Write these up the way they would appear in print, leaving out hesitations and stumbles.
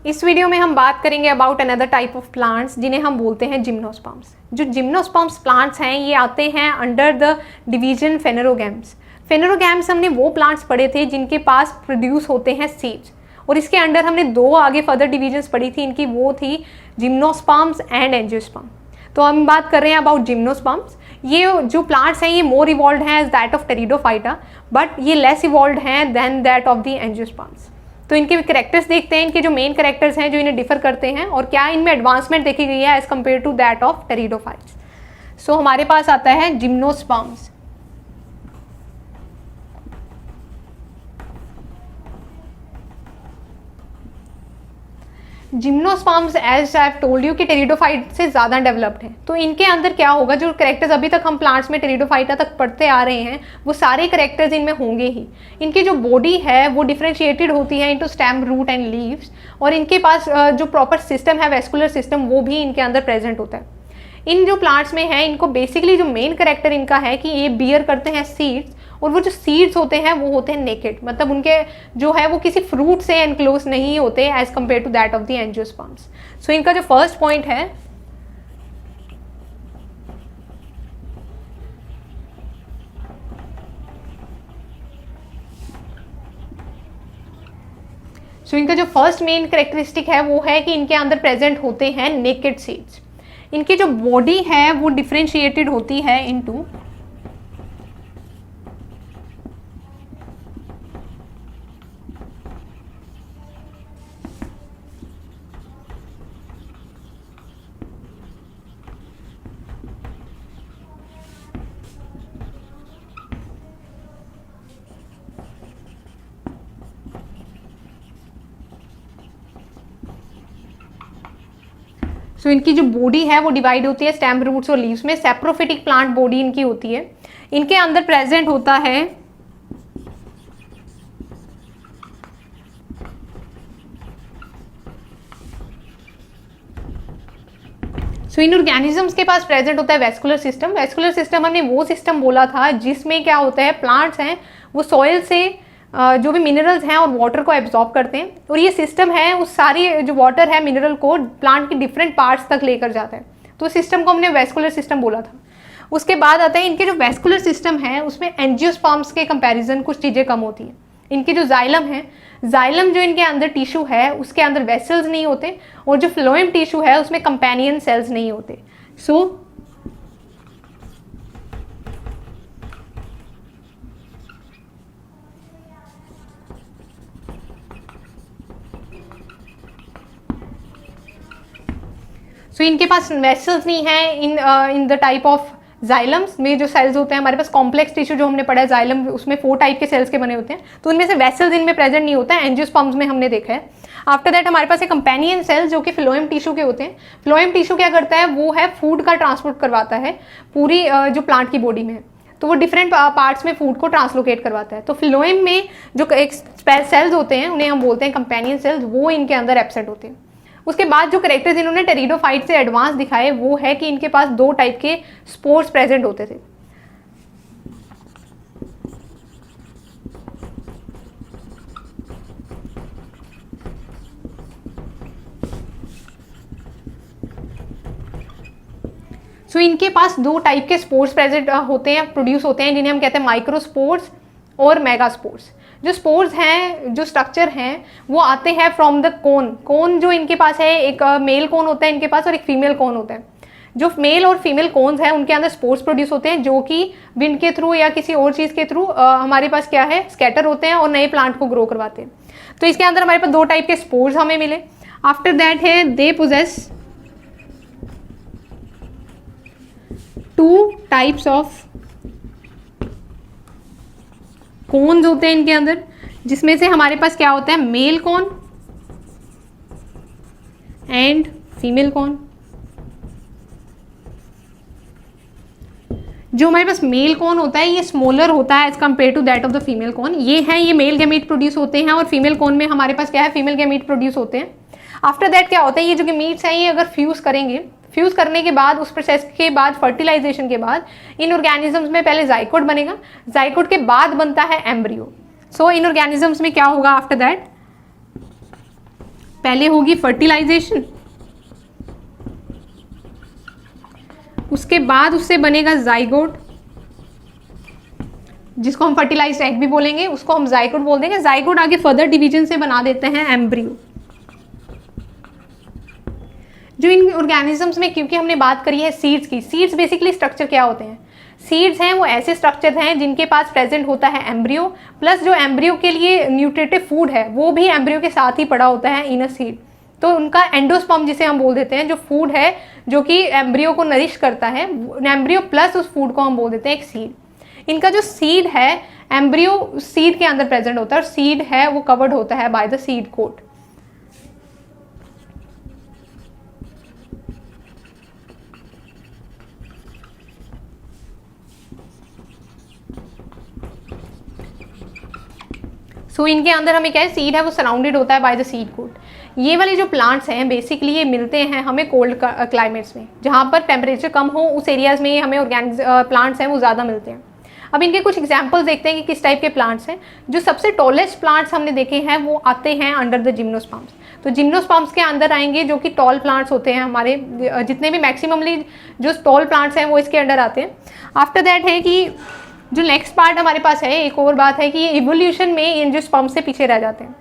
इस वीडियो में हम बात करेंगे about another type of plants जिन्हें हम बोलते हैं जिम्नोस्पर्म्स। जो जिम्नोस्पर्म्स प्लांट्स हैं ये आते हैं under the division phanerogams. Phanerogams हमने वो प्लांट्स पढ़े थे जिनके पास प्रोड्यूस होते हैं सीड्स, और इसके अंडर हमने दो आगे फर्दर डिवीजन्स पढ़ी थी इनकी, वो थी जिम्नोस्पर्म्स एंड एंजियोस्पर्म। तो हम बात कर रहे हैं अबाउट जिम्नोस्पर्म्स। ये जो प्लांट्स हैं ये मोर इवॉल्व हैं as that of pteridophyta, but ये लेस इवॉल्व हैं than that of the angiosperms. तो इनके कैरेक्टर्स देखते हैं, इनके जो मेन कैरेक्टर्स हैं जो इन्हें डिफर करते हैं और क्या इनमें एडवांसमेंट देखी गई है as compare to that of pteridophytes. So हमारे पास आता है gymnosperms. Gymnosperms as I have told you कि टेरिडोफाइट से ज़्यादा डेवलप्ड है। तो इनके अंदर क्या होगा, जो कैरेक्टर्स अभी तक हम प्लांट्स में टेरिडोफाइटा तक पढ़ते आ रहे हैं वो सारे कैरेक्टर्स इनमें होंगे ही। इनकी जो बॉडी है वो डिफ्रेंशिएटेड होती है into stem, root and leaves, और इनके पास जो प्रॉपर सिस्टम है वेस्कुलर सिस्टम वो भी इनके अंदर प्रेजेंट होता है। इन जो प्लांट्स में है इनको बेसिकली जो मेन कैरेक्टर इनका है कि ये बियर करते हैं सीड्स, और वो जो सीड्स होते हैं वो होते हैं नेकेड, मतलब उनके जो है वो किसी फ्रूट से एनक्लोज नहीं होते as compare to that of the angiosperms. So इनका जो फर्स्ट पॉइंट है इनका जो फर्स्ट मेन कैरेक्टरिस्टिक है वो है कि इनके अंदर प्रेजेंट होते हैं नेकेड सीड्स। इनकी जो बॉडी है वो डिफ्रेंशिएटेड होती है इनटू इनकी जो बॉडी है वो डिवाइड होती है स्टेम, रूट्स और लीव्स में। सेप्रोफिटिक प्लांट बॉडी इनकी होती है। इनके अंदर प्रेजेंट होता है इन ऑर्गेनिजम्स के पास प्रेजेंट होता है वेस्कुलर सिस्टम। वेस्कुलर सिस्टम हमने वो सिस्टम बोला था जिसमें क्या होता है, प्लांट्स हैं वो सॉइल से जो भी मिनरल्स हैं और वाटर को एब्जॉर्ब करते हैं, और ये सिस्टम है उस सारी जो वाटर है मिनरल को प्लांट के डिफरेंट पार्ट्स तक लेकर जाता है। तो सिस्टम को हमने वेस्कुलर सिस्टम बोला था। उसके बाद आता है इनके जो वेस्कुलर सिस्टम है उसमें एंजियोस्पर्म्स के कंपैरिजन कुछ चीज़ें कम होती हैं। इनके जो जाइलम है, जाइलम जो इनके अंदर टिश्यू है उसके अंदर वेसल्स नहीं होते, और जो फ्लोएम टिश्यू है उसमें कंपेनियन सेल्स नहीं होते। सो इनके पास वेसल्स नहीं है इन द टाइप ऑफ जाइलम्स में। जो सेल्स होते हैं हमारे पास कॉम्प्लेक्स टिश्यू जो हमने पढ़ा है जाइलम, उसमें 4 टाइप के सेल्स के बने होते हैं, तो उनमें से वेसल्स इनमें प्रेजेंट नहीं होता है, एंजियोस्पर्म्स में हमने देखा है। आफ्टर दैट हमारे पास एक कंपेनियन सेल्स जो कि फ्लोएम टिश्यू के होते हैं। फ्लोएम टिश्यू क्या करता है, वो है फूड का ट्रांसपोर्ट करवाता है पूरी जो प्लांट की बॉडी में है, तो वो डिफरेंट पार्ट्स में फूड को ट्रांसलोकेट करवाता है। तो फ्लोएम में जो एक सेल्स होते हैं उन्हें हम बोलते हैं कंपेनियन सेल्स, वो इनके अंदर एब्सेंट होते हैं। उसके बाद जो कैरेक्टर्स इन्होंने टेरिडोफाइट से एडवांस दिखाए वो है कि इनके पास 2 टाइप के स्पोर्स प्रेजेंट होते थे। इनके पास 2 टाइप के स्पोर्स प्रेजेंट होते हैं, प्रोड्यूस होते हैं, जिन्हें हम कहते हैं माइक्रोस्पोर्स और मेगास्पोर्स। जो स्पोर्स हैं, जो स्ट्रक्चर हैं, वो आते हैं फ्रॉम द कोन जो इनके पास है, एक मेल कोन होता है इनके पास और एक फीमेल कोन होता है। जो मेल और फीमेल कोन्स हैं उनके अंदर स्पोर्स प्रोड्यूस होते हैं जो कि विंड के थ्रू या किसी और चीज़ के थ्रू हमारे पास क्या है, स्कैटर होते हैं और नए प्लांट को ग्रो करवाते हैं। तो इसके अंदर हमारे पास 2 टाइप के स्पोर्स हमें मिले। आफ्टर दैट है they possess 2 types of cones होते हैं इनके अंदर, जिसमें से हमारे पास क्या होता है, male cone and female cone. जो हमारे पास मेल कोन होता है ये स्मॉलर होता है as compare to that of the female cone. ये मेल गैमीट प्रोड्यूस होते हैं और फीमेल कोन में हमारे पास क्या है, फीमेल गैमीट प्रोड्यूस होते हैं। आफ्टर दैट क्या होता है, ये जो गैमीट्स हैं ये अगर फ्यूज करेंगे, फ्यूज करने के बाद उस प्रोसेस के बाद फर्टिलाइजेशन के बाद इन ऑर्गेनिजम्स में पहले जाइकोट बनेगा, जाइकोट के बाद बनता है एम्ब्रियो। सो इन ऑर्गेनिजम्स में क्या होगा आफ्टर दैट, पहले होगी फर्टिलाइजेशन, उसके बाद उससे बनेगा जाइगोट, जिसको हम फर्टिलाइज्ड एग भी बोलेंगे, उसको हम जाइगोट बोल देंगे। जाइगोट आगे फर्दर डिवीजन से बना देते हैं एम्ब्रियो। जो इन ऑर्गेनिजम्स में, क्योंकि हमने बात करी है सीड्स की, सीड्स बेसिकली स्ट्रक्चर क्या होते हैं? सीड्स हैं वो ऐसे स्ट्रक्चर हैं जिनके पास प्रेजेंट होता है एम्ब्रियो, प्लस जो एम्ब्रियो के लिए न्यूट्रिटिव फूड है वो भी एम्ब्रियो के साथ ही पड़ा होता है इन अ सीड। तो उनका एंडोस्पर्म जिसे हम बोल देते हैं, जो फूड है जो कि एम्ब्रियो को नरिश करता है, एम्ब्रियो प्लस उस फूड को हम बोल देते हैं एक सीड। इनका जो सीड है, एम्ब्रियो सीड के अंदर प्रेजेंट होता है और सीड है वो कवर्ड होता है बाय द सीड कोट। सो इनके अंदर हमें क्या है, सीड है वो सराउंडेड होता है बाय द सीड कोट। ये वाले जो प्लांट्स हैं बेसिकली ये मिलते हैं हमें कोल्ड क्लाइमेट्स में, जहाँ पर टेम्परेचर कम हो उस एरियाज़ में ये हमें ऑर्गेनिक प्लांट्स हैं वो ज़्यादा मिलते हैं। अब इनके कुछ एग्जांपल्स देखते हैं कि किस टाइप के प्लांट्स हैं। जो सबसे टॉलेस्ट प्लांट्स हमने देखे हैं वो आते हैं अंडर द जिम्नोस्पर्म्स। तो जिम्नोस्पर्म्स के अंदर आएंगे जो कि टॉल प्लांट्स होते हैं, हमारे जितने भी मैक्सिममली जो टॉल प्लांट्स हैं वो इसके अंडर आते हैं। आफ्टर दैट है कि जो नेक्स्ट पार्ट हमारे पास है, एक और बात है कि ये इवोल्यूशन में एंजियोस्पर्म से पीछे रह जाते हैं।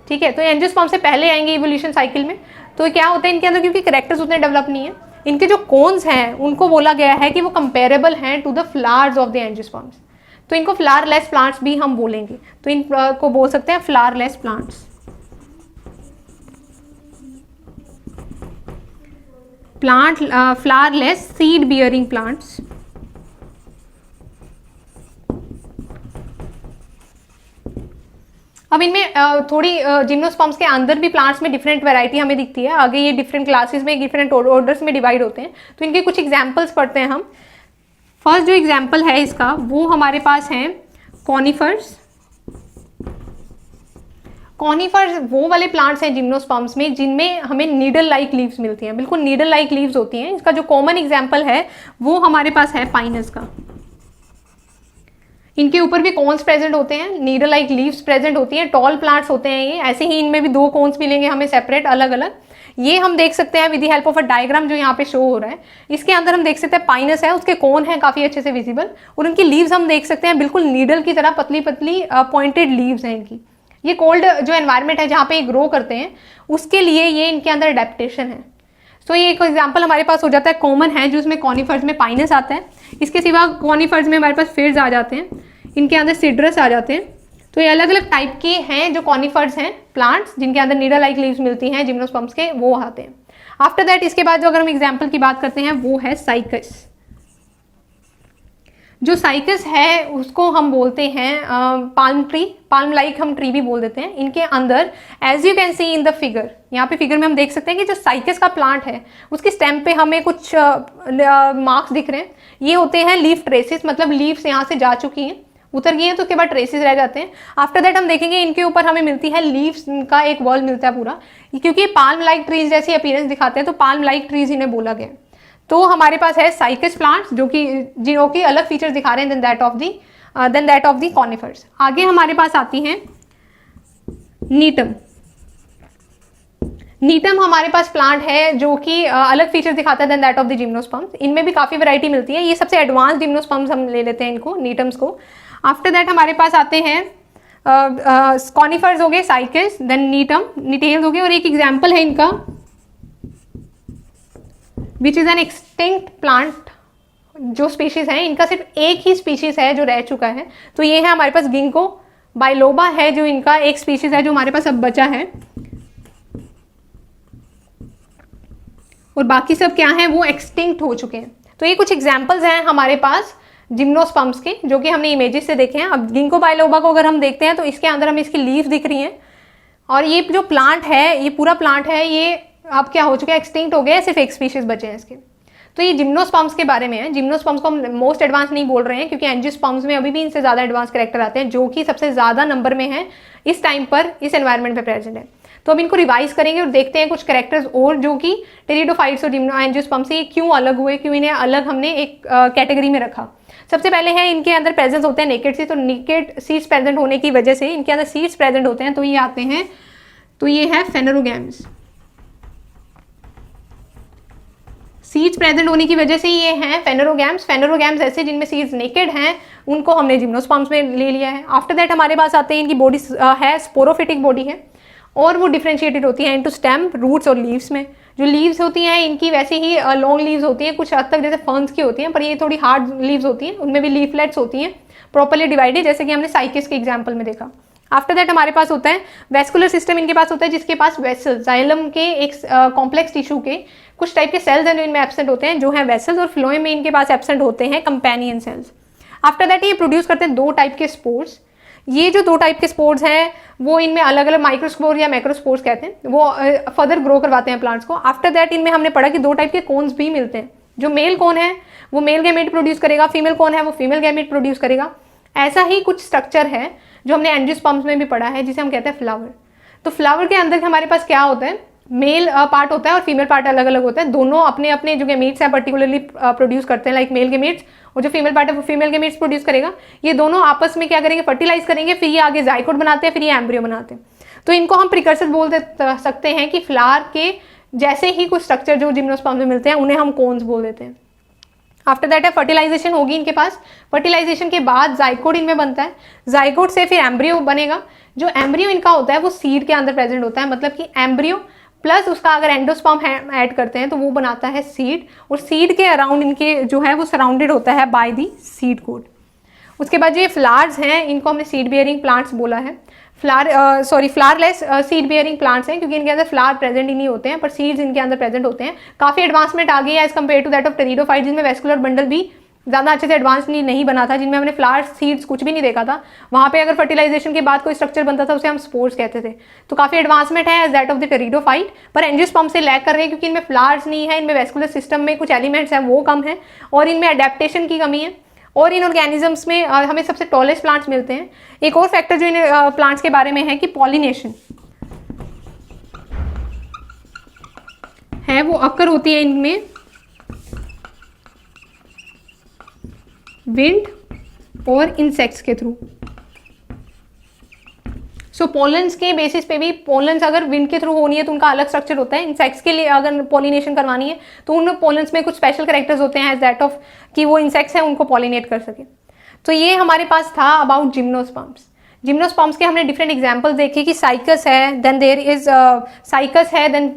ठीक है, तो एंजियोस्पर्म से पहले आएंगे इवोल्यूशन साइकिल में। तो क्या होता है इनके अंदर, क्योंकि कैरेक्टर्स उतने डेवलप नहीं है, इनके जो कोन्स हैं उनको बोला गया है कि वो कंपेरेबल हैं to the flowers of the angiosperms. तो इनको फ्लावरलेस प्लांट्स भी हम बोलेंगे, तो इनको बोल सकते हैं flowerless plants. Flowerless seed bearing plants. अब इनमें थोड़ी जिम्नोस्पर्म्स के अंदर भी प्लांट्स में डिफरेंट वैरायटी हमें दिखती है। आगे ये डिफरेंट क्लासेस में, डिफरेंट ऑर्डर्स में डिवाइड होते हैं। तो इनके कुछ एग्जांपल्स पढ़ते हैं हम। फर्स्ट जो एग्जांपल है इसका वो हमारे पास है कॉनिफर्स। कॉनिफर्स वो वाले प्लांट्स हैं जिम्नोस्पर्म्स में जिनमें हमें नीडल लाइक लीव्स मिलती हैं, बिल्कुल नीडल लाइक लीव्स होती हैं। इसका जो कॉमन एग्जाम्पल है वो हमारे पास है पाइनस का। इनके ऊपर भी कोन्स प्रेजेंट होते हैं, नीडल लाइक लीव्स प्रेजेंट होती हैं, टॉल प्लांट्स होते हैं ये। ऐसे ही इनमें भी दो कोन्स मिलेंगे हमें सेपरेट, अलग अलग। ये हम देख सकते हैं with the help of a diagram जो यहाँ पे शो हो रहा है। इसके अंदर हम देख सकते हैं पाइनस है, उसके कोन है काफी अच्छे से विजिबल, और उनकी लीव्स हम देख सकते हैं बिल्कुल नीडल की तरह पतली पतली पॉइंटेड लीव्स हैं इनकी। ये कोल्ड जो एनवायरमेंट है जहाँ पे ग्रो करते हैं उसके लिए ये इनके अंदर अडेप्टेशन है। तो ये एक एग्जाम्पल हमारे पास हो जाता है, कॉमन है जो इसमें कॉनिफर्स में पाइनस आता है। इसके सिवा कॉनिफर्स में हमारे पास फिर्स आ जाते हैं, इनके अंदर सिड्रस आ जाते हैं। तो ये अलग अलग टाइप के हैं जो कॉनिफर्स हैं प्लांट्स जिनके अंदर नीडल लाइक लीव्स मिलती हैं जिम्नोस्पर्म्स के, वो आते हैं। आफ्टर दैट इसके बाद जो अगर हम एग्जाम्पल की बात करते हैं वो है साइकस। जो साइकस है उसको हम बोलते हैं पाल्म ट्री, पाल्म लाइक हम ट्री भी बोल देते हैं। इनके अंदर as you can see in the figure, यहाँ पे फिगर में हम देख सकते हैं कि जो साइकस का प्लांट है उसकी स्टेम पे हमें कुछ मार्क्स दिख रहे हैं। ये होते हैं लीफ ट्रेसेस, मतलब लीव्स यहाँ से जा चुकी हैं, उतर गई हैं, तो उसके बाद ट्रेसेस रह जाते हैं। आफ्टर दैट हम देखेंगे इनके ऊपर हमें मिलती है लीव्स का एक वॉल मिलता है पूरा, क्योंकि पाल्म लाइक ट्रीज जैसी अपीयरेंस दिखाते हैं तो पाल्म लाइक ट्रीज इन्हें बोला गया। तो हमारे पास है साइकस प्लांट्स जो कि अलग फीचर्स दिखा रहे हैं than that of the conifers. आगे हमारे पास आती हैं नीटम। नीटम हमारे पास प्लांट है जो कि अलग फीचर दिखाता है than that of the gymnosperms. इनमें भी काफ़ी वैरायटी मिलती है, ये सबसे एडवांस जिम्नोस्पर्म्स हम ले लेते हैं इनको, नीटम्स को। आफ्टर दैट हमारे पास आते हैं कॉनिफर्स हो गए, साइकस, देन नीटम, निटेल्स हो गए, और एक एग्जाम्पल है इनका which is an extinct plant. जो स्पीशीज़ हैं इनका सिर्फ एक ही स्पीशीज़ है जो रह चुका है, तो ये है हमारे पास गिंको बाइलोबा है जो इनका एक स्पीशीज़ है जो हमारे पास अब बचा है, और बाकी सब क्या है वो एक्सटिंक्ट हो चुके हैं। तो ये कुछ एग्जाम्पल्स हैं हमारे पास जिम्नोस्पर्म्स के जो कि हमने इमेजेस से देखे हैं। अब गिंको बाइलोबा को अगर हम देखते हैं तो इसके अंदर हमें इसकी लीफ दिख रही हैं, और ये जो प्लांट है, ये पूरा प्लांट है, ये अब क्या हो चुका है, एक्सटिंक्ट हो गया है, सिर्फ एक स्पीशीज बचे हैं इसके। तो ये जिम्नोस्पर्म्स के बारे में है। जिम्नोस्पर्म्स को हम मोस्ट एडवांस नहीं बोल रहे हैं क्योंकि एंजियोस्पर्म्स में अभी भी इनसे ज़्यादा एडवांस कैरेक्टर आते हैं जो कि सबसे ज़्यादा नंबर में है इस टाइम पर, इस एनवायरनमेंट में प्रेजेंट है। तो अब इनको रिवाइज करेंगे और देखते हैं कुछ कैरेक्टर्स और जो कि टेरिडोफाइट्स और एंजियोस्पर्म्स से क्यों अलग हुए, क्यों इन्हें अलग हमने एक कैटेगरी में रखा। सबसे पहले है इनके अंदर प्रेजेंस होते हैं नेकेड सीड्स, तो नेकेड सीड्स प्रेजेंट होने की वजह से इनके अंदर सीड्स प्रेजेंट होते हैं, तो ये आते हैं तो ये है फेनेरोगैम्स। सीड्स प्रेजेंट होने की वजह से ये हैं फेनेरोगैम्स। फेनेरोगैम्स ऐसे जिनमें सीड्स नेकेड हैं, उनको हमने जिम्नोस्पर्म्स में ले लिया है। आफ्टर दैट हमारे पास आते हैं, इनकी बॉडी है स्पोरोफिटिक बॉडी है और वो डिफ्रेंशिएटेड होती है इनटू स्टेम, रूट्स और लीव्स में। जो लीव्स होती हैं इनकी वैसे ही लॉन्ग लीव्स होती हैं, कुछ हद तक जैसे फर्न्स की होती हैं, पर ये थोड़ी हार्ड लीव्स होती हैं, उनमें भी लीफलेट्स होती हैं प्रॉपरली डिवाइडेड, जैसे कि हमने साइकिस के एग्जाम्पल में देखा। आफ्टर दैट हमारे पास होता है वेस्कुलर सिस्टम, इनके पास होता है जिसके पास वेसल, जाइलम के एक कॉम्प्लेक्स टिश्यू के कुछ टाइप के सेल्स हैं जो इनमें एब्सेंट होते हैं, जो है वेसल्स, और फ्लोएम में इनके पास एब्सेंट होते हैं कंपेनियन सेल्स। आफ्टर दैट ये प्रोड्यूस करते हैं 2 टाइप के स्पोर्स। ये जो 2 टाइप के स्पोर्स हैं वो इनमें अलग अलग माइक्रोस्पोर या मैक्रोस्पोर्स कहते हैं, वो फर्दर ग्रो करवाते हैं प्लांट्स को। आफ्टर दैट इनमें हमने पढ़ा कि 2 टाइप के कोन्स भी मिलते हैं। जो मेल कोन है वो मेल गैमेट प्रोड्यूस करेगा, फीमेल कोन है वो फीमेल गैमेट प्रोड्यूस करेगा। ऐसा ही कुछ स्ट्रक्चर है जो हमने एंजियोस्पर्म्स में भी पढ़ा है, जिसे हम कहते हैं फ्लावर। तो फ्लावर के अंदर हमारे पास क्या होता है, मेल पार्ट होता है और फीमेल पार्ट अलग अलग होता है। दोनों अपने अपने जो गैमेट्स हैं पर्टिकुलरली प्रोड्यूस करते हैं, लाइक मेल गैमेट्स, और जो फीमेल पार्ट है वो फीमेल गैमेट्स प्रोड्यूस करेगा। ये दोनों आपस में क्या करेंगे, फर्टिलाइज करेंगे, फिर ये आगे जाइकोट बनाते हैं, फिर ये एम्ब्रियो बनाते हैं। तो इनको हम प्रिकर्सर बोल सकते हैं कि फ्लावर के जैसे ही कुछ स्ट्रक्चर जो जिम्नोस्पर्म्स में मिलते हैं उन्हें हम कोन्स बोल देते हैं। आफ्टर दैट है फर्टिलाइजेशन होगी इनके पास। फर्टिलाइजेशन के बाद जाइकोट इनमें बनता है, जाइकोट से फिर एम्ब्रियो बनेगा। जो एम्ब्रियो इनका होता है वो सीड के अंदर प्रेजेंट होता है, मतलब कि एम्ब्रियो प्लस उसका अगर एंडोस्पर्म ऐड करते हैं तो वो बनाता है सीड, और सीड के अराउंड इनके जो है वो सराउंडेड होता है बाय दी सीड कोट। उसके बाद ये फ्लावर्स हैं, इनको हमने सीड बियरिंग प्लांट्स बोला है। फ्लावरलेस सीड बियरिंग प्लांट्स हैं, क्योंकि इनके अंदर फ्लावर प्रेजेंट ही नहीं होते हैं, पर सीड्स इनके अंदर प्रेजेंट होते हैं। काफ़ी एडवांसमेंट आ गई है as compare to that of pteridophyte, जिनमें वेस्कुलर बंडल भी ज़्यादा अच्छे से एडवांस नहीं बना था, जिनमें हमने फ्लावर सीड्स कुछ भी नहीं देखा था। वहाँ पे अगर फर्टिलाइजेशन के बाद कोई स्ट्रक्चर बनता था उसे हम स्पोर्स कहते थे। तो काफ़ी एडवांसमेंट है as that of the pteridophyte, पर एंजियोस्पर्म से लैग कर रहे हैं क्योंकि इनमें फ्लावर्स नहीं है, इनमें वेस्कुलर सिस्टम में कुछ एलिमेंट्स हैं वो कम है, और इनमें अडेप्टेशन की कमी है। और इन ऑर्गेनिजम्स में हमें सबसे टॉलेस्ट प्लांट्स मिलते हैं। एक और फैक्टर जो इन प्लांट्स के बारे में है कि पॉलिनेशन है वो अक्कर होती है इनमें विंड और इंसेक्ट्स के थ्रू। सो पोलन्स के बेसिस पे भी, पोलन्स अगर विंड के थ्रू होनी है तो उनका अलग स्ट्रक्चर होता है। इंसेक्ट्स के लिए अगर पॉलिनेशन करवानी है तो उन पोलन्स में कुछ स्पेशल कैरेक्टर्स होते हैं एज दैट ऑफ कि वो इंसेक्ट्स हैं उनको पॉलिनेट कर सके। तो ये हमारे पास था अबाउट जिम्नोस्पर्म्स। जिम्नोस्पर्म्स के हमने डिफरेंट एग्जाम्पल्स देखे कि साइकस है, देन देयर इज साइकस है, देन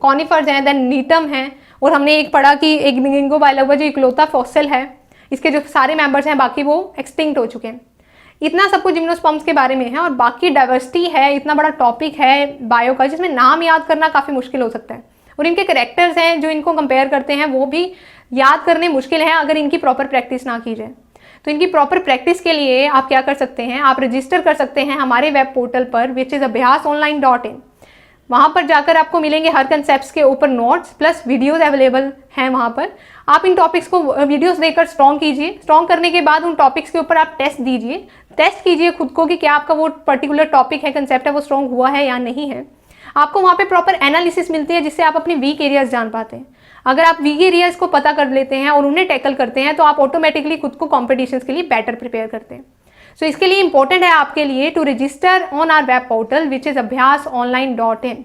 कॉनिफर्स हैं, देन नीटम है, और हमने एक पढ़ा कि एक गिंगो बायलोबा जो इकलौता फॉसिल है, इसके जो सारे मेंबर्स हैं बाकी वो एक्सटिंक्ट हो चुके हैं। इतना सब कुछ जिम्नोस्पर्म्स के बारे में है, और बाकी डाइवर्सिटी है, इतना बड़ा टॉपिक है बायो का जिसमें नाम याद करना काफ़ी मुश्किल हो सकता है, और इनके कैरेक्टर्स हैं जो इनको कंपेयर करते हैं वो भी याद करने मुश्किल हैं अगर इनकी प्रॉपर प्रैक्टिस ना की जाए। तो इनकी प्रॉपर प्रैक्टिस के लिए आप क्या कर सकते हैं, आप रजिस्टर कर सकते हैं हमारे वेब पोर्टल पर विच इज़ abhyasonline.in। वहाँ पर जाकर आपको मिलेंगे हर कंसेप्ट्स के ऊपर नोट्स प्लस वीडियोस अवेलेबल हैं वहाँ पर। आप इन टॉपिक्स को वीडियोस देखकर स्ट्रॉन्ग कीजिए। स्ट्रॉन्ग करने के बाद उन टॉपिक्स के ऊपर आप टेस्ट दीजिए, टेस्ट कीजिए खुद को कि क्या आपका वो पर्टिकुलर टॉपिक है, कंसेप्ट है, वो स्ट्रॉन्ग हुआ है या नहीं है। आपको वहाँ पे प्रॉपर एनालिसिस मिलती है जिससे आप अपने वीक एरियाज जान पाते हैं। अगर आप वीक एरियाज को पता कर लेते हैं और उन्हें टैकल करते हैं तो आप ऑटोमेटिकली खुद को कॉम्पिटिशन्स के लिए बेटर प्रिपेयर करते हैं। सो इसके लिए इंपॉर्टेंट है आपके लिए to register on our web portal which is abhyasonline.in।